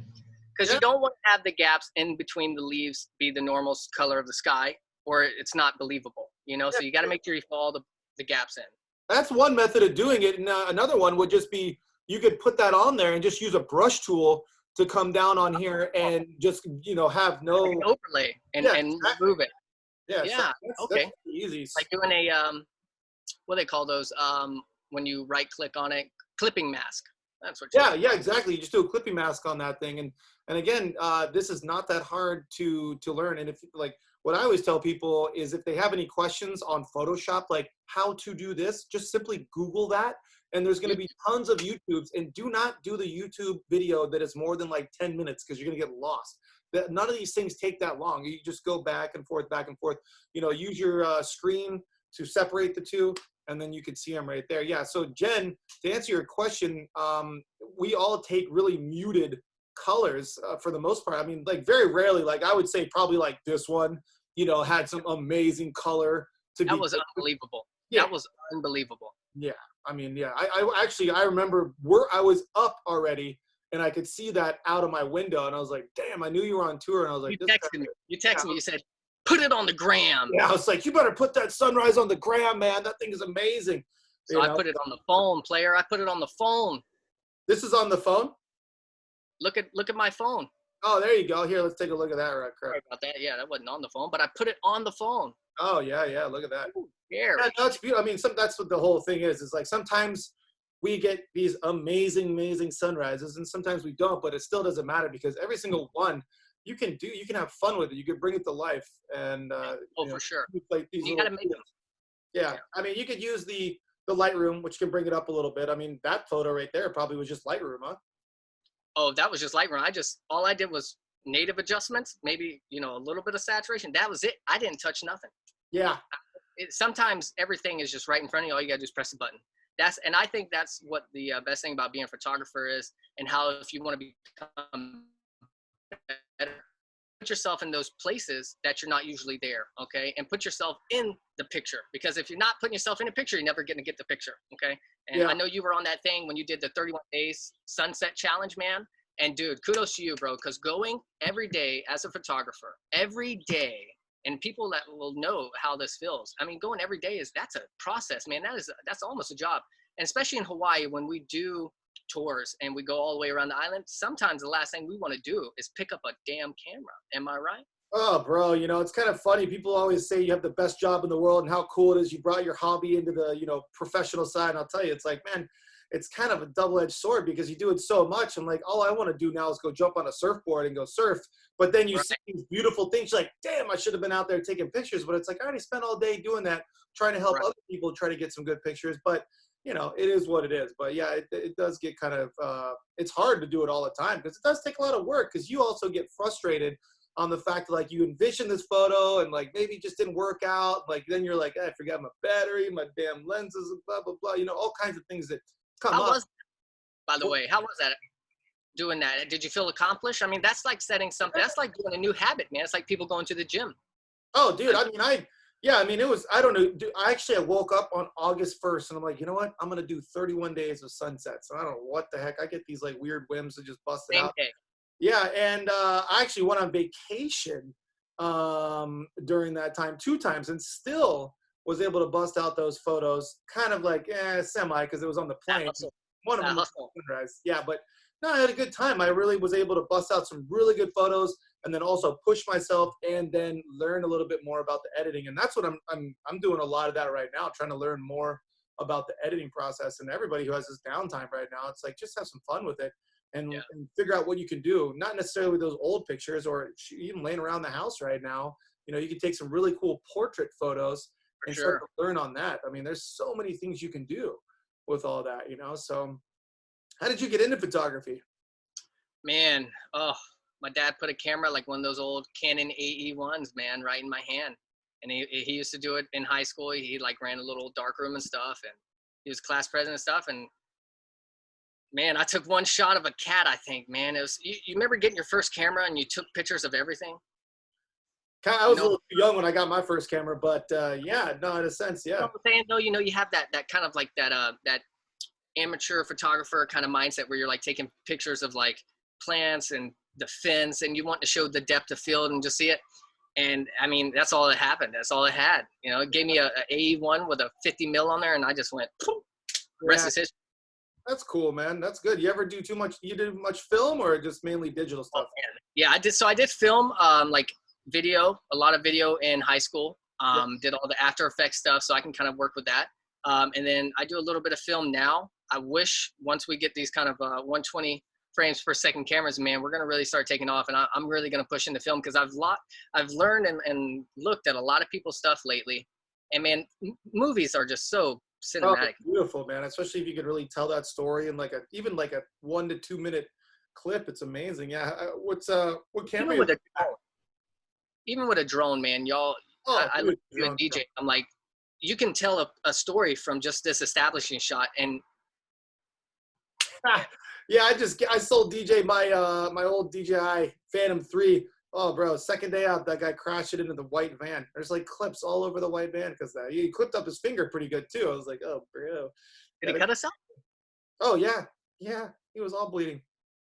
Because you don't want to have the gaps in between the leaves be the normal color of the sky, or it's not believable, so you got to make sure you fill all the gaps in. That's one method of doing it. And another one would just be, you could put that on there and just use a brush tool to come down on here and just, have no like an overlay and move it. Yeah. Yeah. Okay. That's easy. Like doing a, what do they call those? When you right click on it, clipping mask. That's what you Yeah, do. yeah, exactly. You just do a clipping mask on that thing, and again, this is not that hard to learn. And if like what I always tell people is, if they have any questions on Photoshop, like how to do this, just simply Google that, and there's going to You, be tons of YouTubes. And do not do the YouTube video that is more than like 10 minutes because you're going to get lost. None of these things take that long. You just go back and forth, back and forth. You know, use your screen to separate the two, and then you can see them right there. Yeah. So Jen, to answer your question, we all take really muted colors for the most part. I mean, like very rarely, like I would say probably like this one, you know, had some amazing color to that be. was unbelievable. Yeah. That was unbelievable. Yeah. I mean, yeah, I actually, I remember where I was up already and I could see that out of my window. And I was like, damn, I knew you were on tour. And I was like, You this texted me. You texted me. You said, put it on the gram. yeah, I was like, you better put that sunrise on the gram, man. That thing is amazing. So You I know, put it on the phone, player. I put it on the phone. this is on the phone. Look at my phone. Oh, there you go. Here, let's take a look at that right quick. Sorry about that. Yeah, that wasn't on the phone, but I put it on the phone. Oh, yeah, yeah. Look at that. Ooh, scary. Yeah, no, it's beautiful. I mean, that's what the whole thing is like sometimes we get these amazing, amazing sunrises and sometimes we don't, but it still doesn't matter because every single one you can have fun with it. You can bring it to life. And, Oh, for sure. like these You little, got to make them. yeah. I mean, you could use the Lightroom, which can bring it up a little bit. I mean, that photo right there probably was just Lightroom, huh? Oh, that was just Lightroom. All I did was native adjustments, maybe, a little bit of saturation. That was it. I didn't touch nothing. Yeah. Sometimes everything is just right in front of you. All you got to do is press a button. And I think that's what the best thing about being a photographer is, and how if you want to become better, put yourself in those places that you're not usually there, okay? And put yourself in the picture, because if you're not putting yourself in a picture, you're never going to get the picture, okay? And Yeah. I know you were on that thing when you did the 31 days sunset challenge, man. And dude, kudos to you, bro, because going every day as a photographer, every day, and people that will know how this feels. I mean, going every day that's a process, man. That's almost a job. And especially in Hawaii, when we do tours and we go all the way around the island, sometimes the last thing we want to do is pick up a damn camera. Am I right? Oh, bro, it's kind of funny. People always say you have the best job in the world and how cool it is. You brought your hobby into the, professional side. And I'll tell you, it's like, man, it's kind of a double-edged sword because you do it so much. And like, all I want to do now is go jump on a surfboard and go surf. But then you see these beautiful things. You're like, damn, I should have been out there taking pictures. But it's like, I already spent all day doing that, trying to help other people try to get some good pictures. But, it is what it is. But yeah, it does get kind of, it's hard to do it all the time because it does take a lot of work, because you also get frustrated on the fact that like you envision this photo and like maybe it just didn't work out. Like then you're like, I forgot my battery, my damn lenses, and blah, blah, blah. All kinds of things that come up. By the way, how was that doing that? Did you feel accomplished? I mean, that's like setting something, that's like doing a new habit, man. It's like people going to the gym. Oh, dude. I mean, it was, I don't know. Dude, I woke up on August 1st and I'm like, you know what? I'm going to do 31 days of sunsets. And I don't know what the heck. I get these like weird whims to just bust it out. Day. Yeah. And I actually went on vacation during that time 2 times and still was able to bust out those photos kind of like semi, because it was on the plane. One of them was sunrise. Yeah, but no, I had a good time. I really was able to bust out some really good photos and then also push myself and then learn a little bit more about the editing. And that's what I'm doing a lot of that right now, trying to learn more about the editing process. And everybody who has this downtime right now, it's like, just have some fun with it and figure out what you can do. Not necessarily with those old pictures or even laying around the house right now. You can take some really cool portrait photos and start to learn on that. I mean, there's so many things you can do with all that, so how did you get into photography? Man, my dad put a camera, like one of those old Canon AE1s, man, right in my hand. And he used to do it in high school. He like ran a little dark room and stuff, and he was class president and stuff. And man, I took one shot of a cat, I think, man. It was, you remember getting your first camera and you took pictures of everything? I was a little too young when I got my first camera, but yeah, no, in a sense, yeah. You know what I'm saying, though? You have that kind of like that amateur photographer kind of mindset where you're like taking pictures of like plants and the fence, and you want to show the depth of field and just see it. And I mean, that's all that happened. That's all it had. It gave me a AE1 with a 50 mil on there, and I just went, rest is history. That's cool, man. That's good. You ever do you did much film or just mainly digital stuff? Yeah, I did. So I did film, like video, a lot of video in high school. Did all the After Effects stuff, so I can kind of work with that. And then I do a little bit of film now. I wish once we get these kind of 120 frames per second cameras, man, we're going to really start taking off. And I'm really going to push into film because I've learned and looked at a lot of people's stuff lately. And man, movies are just so cinematic. Oh, beautiful, man. Especially if you could really tell that story in even like a 1 to 2 minute clip. It's amazing. Yeah. What camera? Even with a drone, man, y'all, Oh, I look at you a DJ. I'm like, you can tell a story from just this establishing shot. And yeah, I sold DJ my old DJI Phantom 3. Oh, bro, second day out, that guy crashed it into the white van. There's like clips all over the white van because that he clipped up his finger pretty good too. I was like, oh, bro. did he cut us out Oh yeah, yeah, he was all bleeding.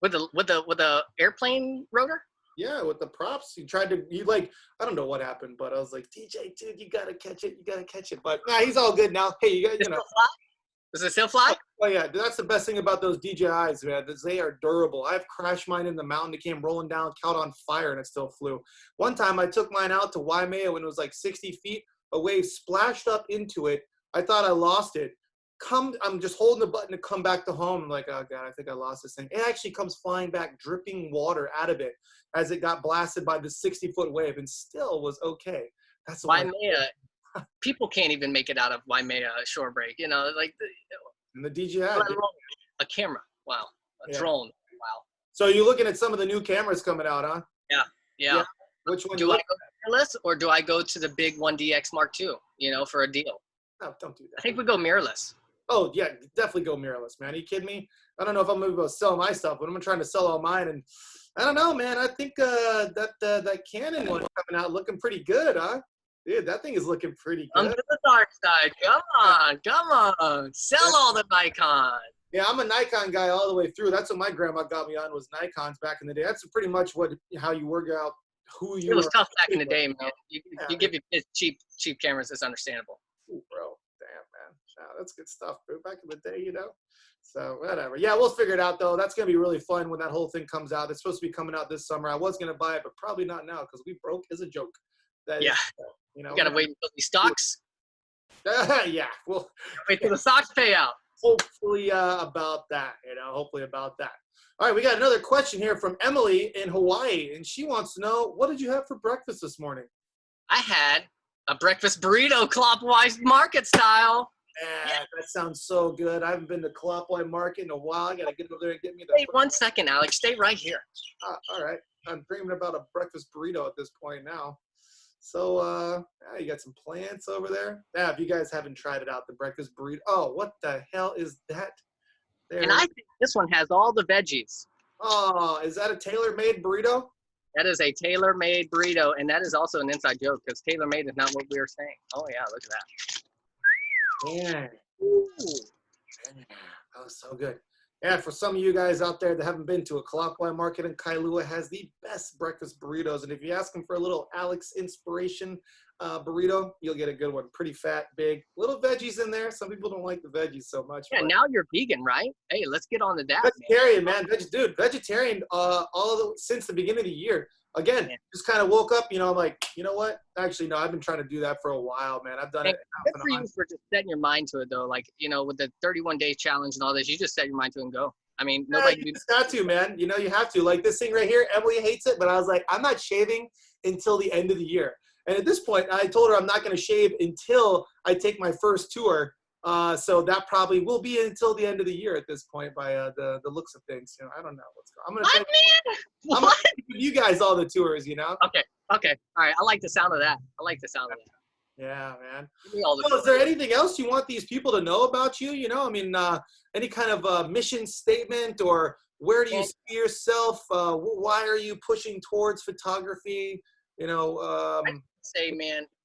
with the airplane rotor? Yeah, with the props, I don't know what happened, but I was like, DJ, dude, you gotta catch it, But nah, he's all good now. Hey, you know. Does it still fly? Oh yeah, that's the best thing about those DJIs, man. They are durable. I've crashed mine in the mountain. It came rolling down, caught on fire, and it still flew. One time, I took mine out to Waimea when it was like 60 feet. A wave splashed up into it. I thought I lost it. I'm just holding the button to come back to home. I'm like, oh god, I think I lost this thing. It actually comes flying back, dripping water out of it as it got blasted by the 60-foot wave, and still was okay. That's Waimea. People can't even make it out of Waimea shore break. You know, like and the DJI. A camera. Wow. A drone. Wow. So you're looking at some of the new cameras coming out, huh? Yeah. Which one do I go mirrorless or do I go to the big 1DX Mark II? You know, for a deal. No, don't do that. I think we go mirrorless. Oh yeah, definitely go mirrorless, man. Are you kidding me? I don't know if I'm gonna go sell my stuff, but I'm trying to sell all mine, and I don't know, man. I think that Canon one coming out looking pretty good, huh? Dude, that thing is looking pretty good. Come to the dark side. Come on. Sell all the Nikon. Yeah, I'm a Nikon guy all the way through. That's what my grandma got me on was Nikons back in the day. That's pretty much how you work out who you. It was tough back in the day, man. You give your kids cheap cameras. It's understandable. Ooh, bro, damn, man. Wow, that's good stuff, bro. Back in the day, you know. So whatever. Yeah, we'll figure it out though. That's gonna be really fun when that whole thing comes out. It's supposed to be coming out this summer. I was gonna buy it, but probably not now because we broke as a joke. You gotta wait until these stocks. Yeah, well, wait till the stocks pay out. Hopefully about that. Hopefully about that. All right, we got another question here from Emily in Hawaii, and she wants to know, what did you have for breakfast this morning? I had a breakfast burrito, clockwise market style. Yeah, that sounds so good. I haven't been to Kalapwai Market in a while. I got to get over there and get me the. Wait 1 second, Alex. Stay right here. All right. I'm dreaming about a breakfast burrito at this point now. So, you got some plants over there. Yeah, if you guys haven't tried it out, the breakfast burrito. Oh, what the hell is that? And I think this one has all the veggies. Oh, is that a tailor-made burrito? That is a tailor-made burrito, and that is also an inside joke because tailor-made is not what we were saying. Oh, yeah, look at that. Yeah. Ooh. That was so good. Yeah, for some of you guys out there that haven't been to a Kalapwai Market in Kailua, has the best breakfast burritos. And if you ask them for a little Alex inspiration burrito, you'll get a good one. Pretty fat, big, little veggies in there. Some people don't like the veggies so much. Yeah, now you're vegan, right? Hey, let's get on to that. Vegetarian, man. Vegetarian since the beginning of the year. Again, just kind of woke up, I'm like, you know what? Actually, no, I've been trying to do that for a while, man. I've done it. Good for you for just setting your mind to it, though. Like, with the 31-day challenge and all this, you just set your mind to it and go. I mean, nobody. You just got to, man. You have to. Like this thing right here, Emily hates it, but I was like, I'm not shaving until the end of the year. And at this point, I told her I'm not going to shave until I take my first tour. So that probably will be until the end of the year at this point by the looks of things. I don't know what's going on. I'm going to give you guys all the tours, Okay. All right. I like the sound of that. Yeah, man. So is there anything else you want these people to know about you? Any kind of mission statement or where do you see yourself? Why are you pushing towards photography? I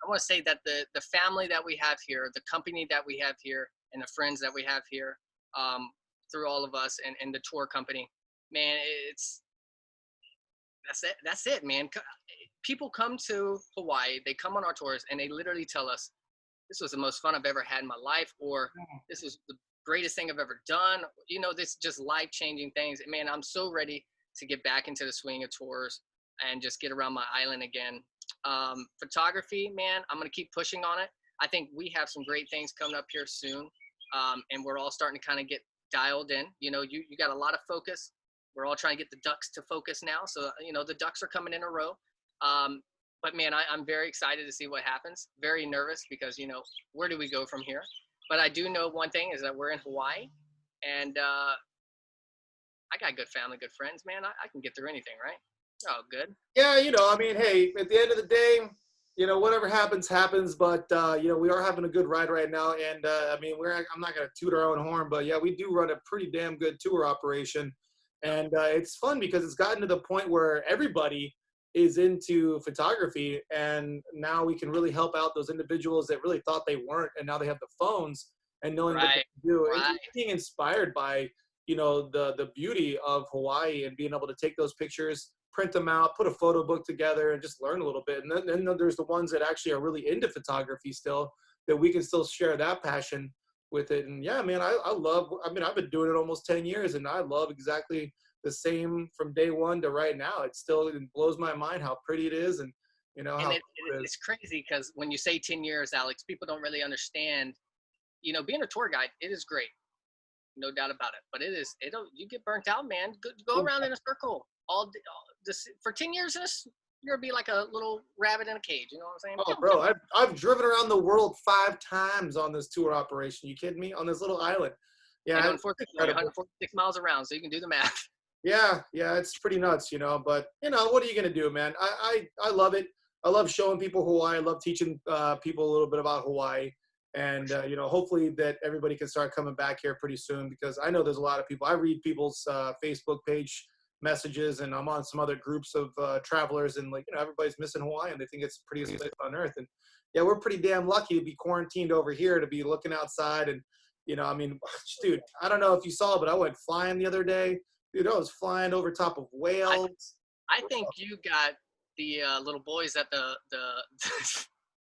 want to say that the family that we have here, the company that we have here, and the friends that we have here, through all of us and the tour company, man, that's it, man. People come to Hawaii, they come on our tours, and they literally tell us, this was the most fun I've ever had in my life, or this was the greatest thing I've ever done. This just life-changing things. And man, I'm so ready to get back into the swing of tours and just get around my island again. Photography, man, I'm going to keep pushing on it. I think we have some great things coming up here soon, and we're all starting to kind of get dialed in. You know, you got a lot of focus. We're all trying to get the ducks to focus now. So, you know, the ducks are coming in a row. But man, I'm very excited to see what happens. Very nervous because, you know, where do we go from here? But I do know one thing is that we're in Hawaii, and I got good family, good friends, man. I can get through anything, right? Oh, good. Yeah, you know, I mean, hey, at the end of the day, you know, whatever happens, happens. But you know, we are having a good ride right now, and I mean, I'm not gonna toot our own horn, but yeah, we do run a pretty damn good tour operation, and it's fun because it's gotten to the point where everybody is into photography, and now we can really help out those individuals that really thought they weren't, and now they have the phones and knowing what they Right, can do, and right. just being inspired by, you know, the beauty of Hawaii and being able to take those pictures, print them out, put a photo book together, and just learn a little bit. And then there's the ones that actually are really into photography still, that we can still share that passion with it. And yeah, man, I love, I mean, I've been doing it almost 10 years, and I love exactly the same from day one to right now. It blows my mind how pretty it is, and you know And how cool it is. it's crazy because when you say 10 years, Alex, people don't really understand. You know, being a tour guide, it is great, no doubt about it. But you get burnt out, man. Go around in a circle for 10 years. You're gonna be like a little rabbit in a cage. You know what I'm saying? Oh, bro, I've driven around the world 5 times on this tour operation. You kidding me? On this little island. And Yeah, it's unfortunately, only incredible. 146 miles around, so you can do the math. Yeah, yeah, it's pretty nuts, you know. But you know, what are you gonna do, man? I love it. I love showing people Hawaii. I love teaching people a little bit about Hawaii, For and sure. you know, hopefully that everybody can start coming back here pretty soon, because I know there's a lot of people. I read people's Facebook page messages, and I'm on some other groups of travelers, and like, you know, everybody's missing Hawaii, and they think it's the prettiest place on earth. And yeah, we're pretty damn lucky to be quarantined over here, to be looking outside, and you know, I mean, dude, I don't know if you saw, but I went flying the other day. Dude, I was flying over top of I whales. I think you got the little boys at the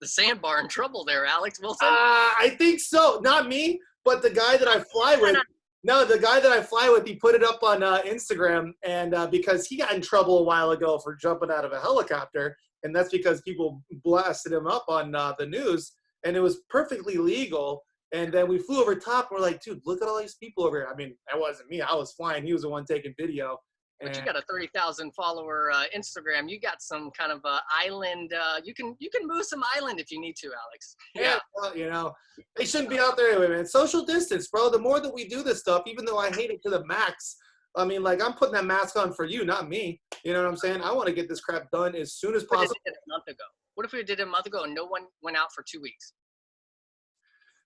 the sandbar in trouble there, Alex Wilson. I think so. Not me, but the guy that I fly with. No, the guy that I fly with, he put it up on Instagram, and because he got in trouble a while ago for jumping out of a helicopter, and that's because people blasted him up on the news, and it was perfectly legal. And then we flew over top, and we're like, dude, look at all these people over here. I mean, that wasn't me. I was flying. He was the one taking video. But you And got a 30,000 follower Instagram. You got some kind of island. You can move some island if you need to, Alex. yeah, Yeah. well, you know, they shouldn't be out there anyway, man. Social distance, bro. The more that we do this stuff, even though I hate it to the max, I mean, like, I'm putting that mask on for you, not me. You know what I'm saying? I want to get this crap done as soon as What if possible. we did it a month ago? What if we did it a month ago and no one went out for 2 weeks?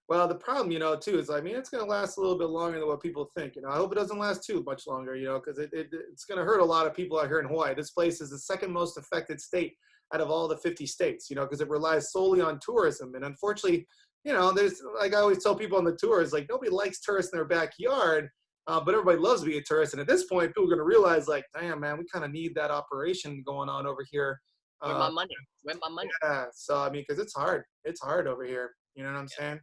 Well, the problem, you know, too, is, I mean, it's going to last a little bit longer than what people think. You know, I hope it doesn't last too much longer, you know, because it's going to hurt a lot of people out here in Hawaii. This place is the second most affected state out of all the 50 states, you know, because it relies solely on tourism. And unfortunately, you know, there's, like I always tell people on the tours, like, nobody likes tourists in their backyard, but everybody loves to be a tourist. And at this point, people are going to realize, like, damn, man, we kind of need that operation going on over here. Where Uh, my money? Where my money? yeah, so, I mean, because it's hard. It's hard over here. You know what I'm Yeah. saying?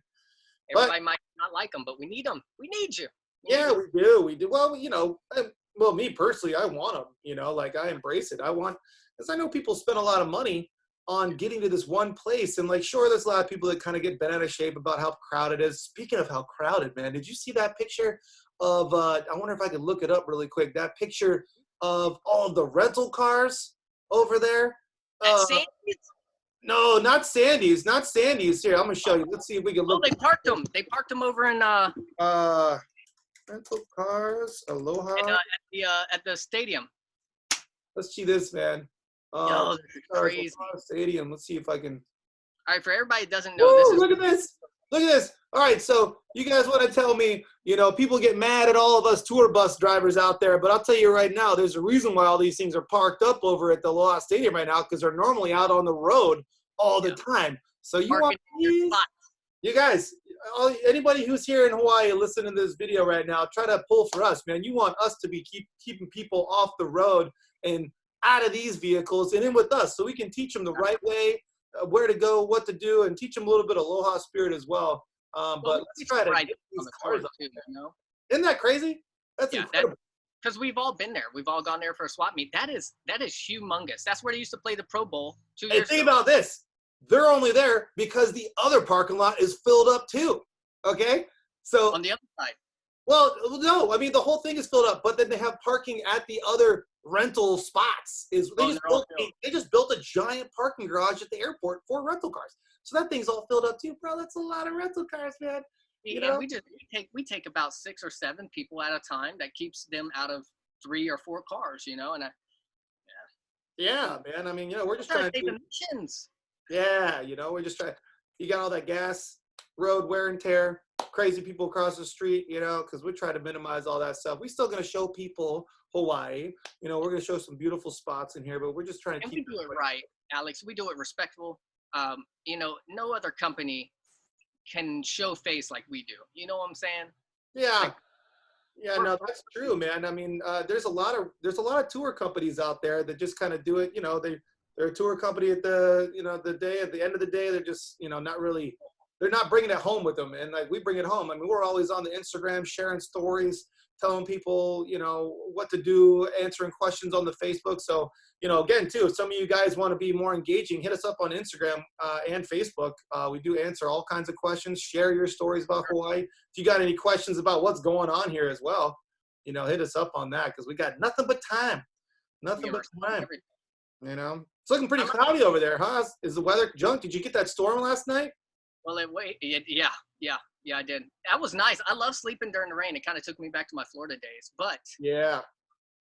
But Everybody might not like them, but we need them. We need you. We need yeah, you. we do. We do. Well, you know, well, me personally, I want them. You know, like, I embrace it. I want, because I know people spend a lot of money on getting to this one place, and like, sure, there's a lot of people that kind of get bent out of shape about how crowded it is. Speaking of how crowded, man, did you see that picture of? I wonder if I could look it up really quick. That picture of all of the rental cars over there. At Uh, Sandy's? no, not Sandy's. Not Sandy's. Here, I'm gonna show you. Let's see if we can Oh, look. they parked them. They parked them over in Uh, rental cars. Aloha. at the stadium. Let's see this, man. Yo, this is crazy. Stadium. Let's see if I can. All right, for everybody that doesn't know, this Woo, is look at this. Look at this. All right, so you guys want to tell me, you know, people get mad at all of us tour bus drivers out there, but I'll tell you right now, there's a reason why all these things are parked up over at the Aloha Stadium right now, because they're normally out on the road all the time. So you want parking in your these? spot. You guys, anybody who's here in Hawaii listening to this video right now, try to pull for us, man. You want us to be keeping people off the road and out of these vehicles and in with us, so we can teach them the right way, where to go, what to do, and teach them a little bit of Aloha spirit as well. But let's try to get on these the cars tour up. too, you know? Isn't that crazy? That's Yeah, incredible. because we've all been there. We've all gone there for a swap meet. That is humongous. That's where they used to play the Pro Bowl 2 Hey, years think ago. about this. they're only there because the other parking lot is filled up too. Okay, so On the other side. well, no, I mean the whole thing is filled up, but then they have parking at the other rental spots. Is Oh, they're all filled. they just built a giant parking garage at the airport for rental cars, so that thing's all filled up too, bro. That's a lot of rental cars, man. You And know? we take about 6 or 7 people at a time. That keeps them out of 3 or 4 cars, you know. And Yeah, man. I mean, we're just trying to trying save to. emissions. Yeah, we're just trying. You got all that gas, road wear and tear, crazy people across the street, because we try to minimize all that stuff. We're still going to show people Hawaii. We're going to show some beautiful spots in here, but we're just trying to And keep we do it right, Alex. We do it respectful. No other company can show face like we do. You know what I'm saying? Yeah. Like, Yeah, no, that's true, man. I mean, there's a lot of tour companies out there that just kind of do it. They're a tour company at the end of the day, they're just not really, they're not bringing it home with them, and like we bring it home. I mean, we're always on the Instagram sharing stories, telling people what to do, answering questions on the Facebook. So again, too, if some of you guys want to be more engaging, hit us up on Instagram and Facebook. We do answer all kinds of questions. Share your stories about Hawaii. If you got any questions about what's going on here as well, hit us up on that, because we got nothing but time. Nothing but time. It's looking pretty cloudy over there, huh? Is the weather junk? Did you get that storm last night? Well, yeah, I did. That was nice. I love sleeping during the rain. It kind of took me back to my Florida days. But yeah,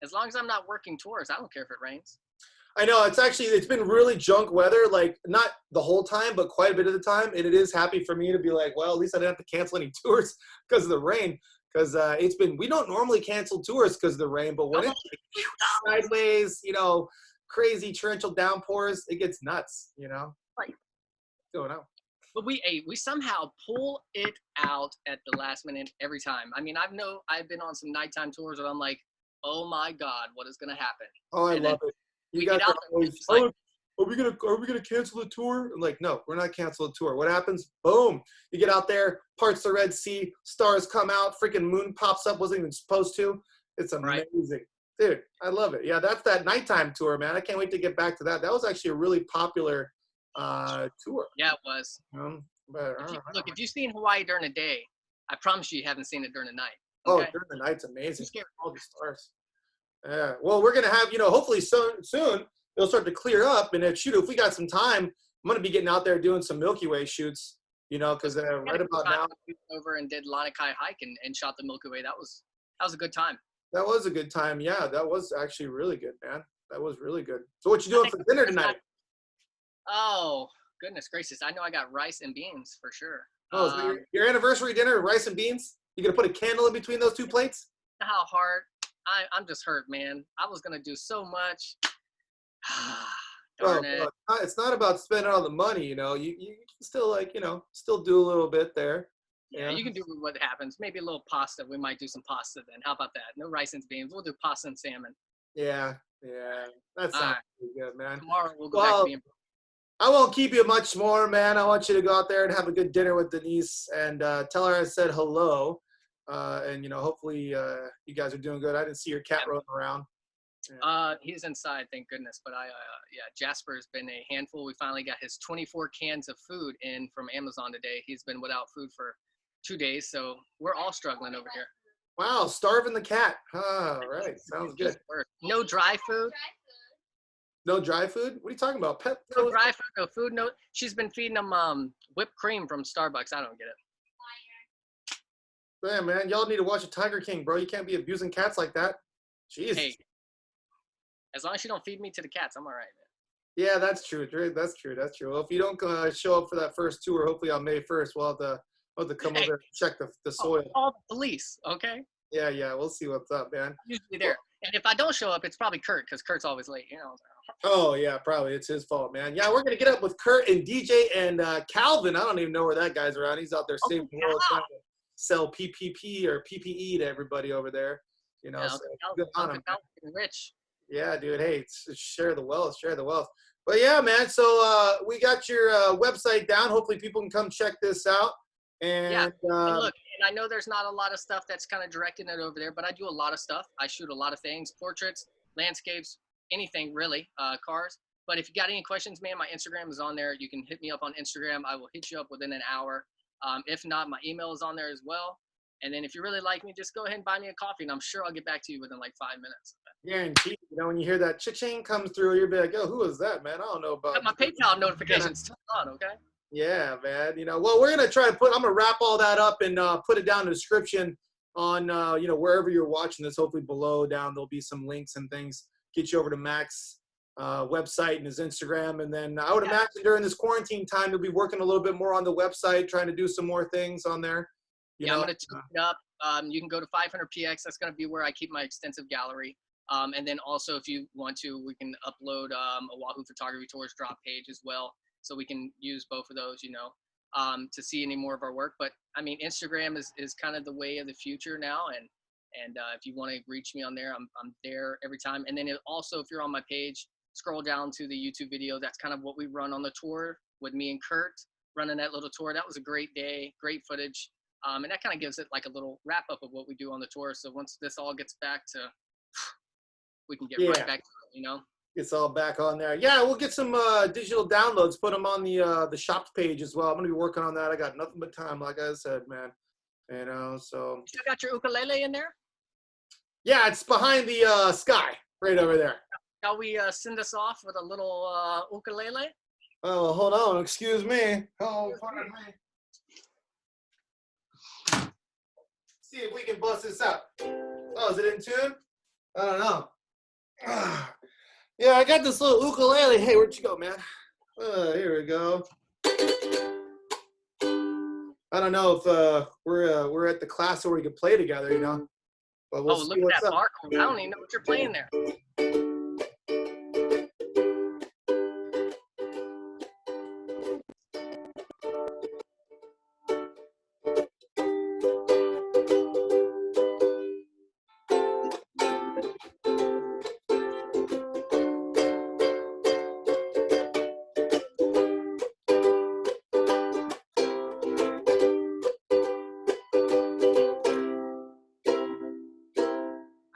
as long as I'm not working tours, I don't care if it rains. I know it's been really junk weather, like not the whole time, but quite a bit of the time. And it is happy for me to be like, well, at least I didn't have to cancel any tours because of the rain. Because we don't normally cancel tours because of the rain, but when it's like sideways, crazy torrential downpours, it gets nuts, Right. Going on. But we somehow pull it out at the last minute every time. I mean, I've been on some nighttime tours and I'm like, oh my God, what is going to happen? Oh, I love it. You guys are always, are we gonna cancel the tour? I'm like, no, we're not canceling the tour. What happens? Boom! You get out there, parts the Red Sea, stars come out, freaking moon pops up, wasn't even supposed to. It's amazing, right. Dude. I love it. Yeah, that's that nighttime tour, man. I can't wait to get back to that. That was actually a really popular tour. Yeah, it was. Look, if you've seen Hawaii during the day, I promise you haven't seen it during the night. Okay? Oh, during the night's amazing. All the stars. Yeah. Well, we're gonna have, hopefully soon it'll start to clear up. And if we got some time, I'm gonna be getting out there doing some Milky Way shoots. Because right about now, over and did Lanikai hike and shot the Milky Way. That was a good time. That was a good time. Yeah, that was actually really good, man. That was really good. So what you doing for dinner tonight? Oh, goodness gracious! I know I got rice and beans for sure. Oh, so your anniversary dinner, rice and beans? You gonna put a candle in between those two plates? How hard? I'm just hurt, man. I was going to do so much. Darn it. It's not about spending all the money, you can still still do a little bit there. Yeah, you can do what happens. Maybe a little pasta. We might do some pasta then. How about that? No rice and beans. We'll do pasta and salmon. Yeah. That sounds pretty good, man. Tomorrow we'll go back to being. I won't keep you much more, man. I want you to go out there and have a good dinner with Denise and tell her I said hello. And hopefully you guys are doing good. I didn't see your cat roaming around. Yeah. He's inside, thank goodness. But Jasper's been a handful. We finally got his 24 cans of food in from Amazon today. He's been without food for 2 days, so we're all struggling over here. Wow, starving the cat. All right, sounds good. No dry food. No dry food? What are you talking about? No dry food, no food. No. She's been feeding them whipped cream from Starbucks. I don't get it. Yeah, man, y'all need to watch a Tiger King, bro. You can't be abusing cats like that. Jeez. Hey, as long as you don't feed me to the cats, I'm all right, man. Yeah, that's true. That's true. Well, if you don't show up for that first tour, hopefully on May 1st, we'll have to come over and check the soil. Call the police, okay? Yeah, we'll see what's up, man. I'm usually there. And if I don't show up, it's probably Kurt, because Kurt's always late, Oh, yeah, probably. It's his fault, man. Yeah, we're going to get up with Kurt and DJ and Calvin. I don't even know where that guy's around. He's out there saving the world, trying to sell PPP or PPE to everybody over there. So good on him. Rich. Yeah, dude. Hey, it's share the wealth. But yeah, man. So we got your website down. Hopefully people can come check this out. And, and look, and I know there's not a lot of stuff that's kind of directing it over there, but I do a lot of stuff. I shoot a lot of things, portraits, landscapes, anything really, cars. But if you got any questions, man, my Instagram is on there. You can hit me up on Instagram. I will hit you up within an hour. If not, my email is on there as well. And then if you really like me, just go ahead and buy me a coffee, and I'm sure I'll get back to you within like 5 minutes. Guaranteed. You know, when you hear that cha-ching come through, you'll be like, "Yo, who is that, man? I don't know about." Got my PayPal notifications turned on, okay? Yeah, man. You know, well, we're gonna try to I'm gonna wrap all that up and put it down in the description on you know, wherever you're watching this. Hopefully below down there'll be some links and things. Get you over to Mac's website and his Instagram, and then I would imagine during this quarantine time you'll be working a little bit more on the website, trying to do some more things on there. I'm gonna tune it up. You can go to 500px. That's gonna be where I keep my extensive gallery. And then also, if you want to, we can upload a Oahu Photography Tours drop page as well. So we can use both of those, you know, to see any more of our work. But I mean, Instagram is kind of the way of the future now. And if you want to reach me on there, I'm there every time. And then also, if you're on my page, scroll down to the YouTube video. That's kind of what we run on the tour with me and Kurt running that little tour. That was a great day, great footage. And that kind of gives it like a little wrap up of what we do on the tour. So once this all gets back to, we can get right back to it, you know? It's all back on there. Yeah, we'll get some digital downloads, put them on the shops page as well. I'm gonna be working on that. I got nothing but time, like I said, man. You know, so. You still got your ukulele in there? Yeah, it's behind the sky, right over there. Shall we send us off with a little ukulele? Oh, hold on. Excuse me. Oh, pardon me. See if we can bust this up. Oh, is it in tune? I don't know. Yeah, I got this little ukulele. Hey, where'd you go, man? Here we go. I don't know if we're at the class where we could play together, you know. But we'll see look at what's that up. barcode. I don't even know what you're playing there.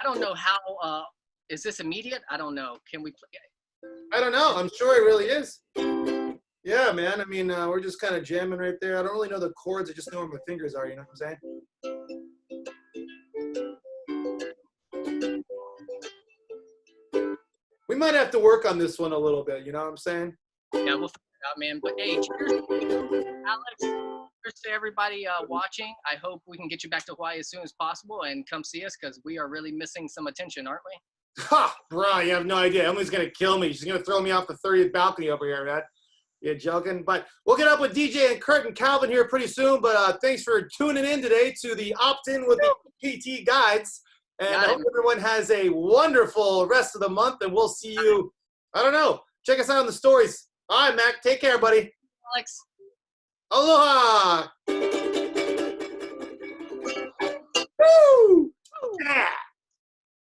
I don't know how, is this immediate? I don't know. Can we play? I don't know. I'm sure it really is. Yeah, man. I mean, we're just kind of jamming right there. I don't really know the chords. I just know where my fingers are. You know what I'm saying? We might have to work on this one a little bit. You know what I'm saying? Yeah, we'll figure it out, man. But hey, cheers, Alex. Cheers to everybody watching. I hope we can get you back to Hawaii as soon as possible and come see us because we are really missing some attention, aren't we? Ha, bro, you have no idea. Emily's gonna kill me. She's gonna throw me off the 30th balcony over here, man. You're joking, but we'll get up with DJ and Kurt and Calvin here pretty soon. But thanks for tuning in today to the Opt-in with the O.P.T guides, and I hope everyone has a wonderful rest of the month. And we'll see you. I don't know. Check us out on the stories. All right, Mac. Take care, buddy. Alex. Aloha. Woo!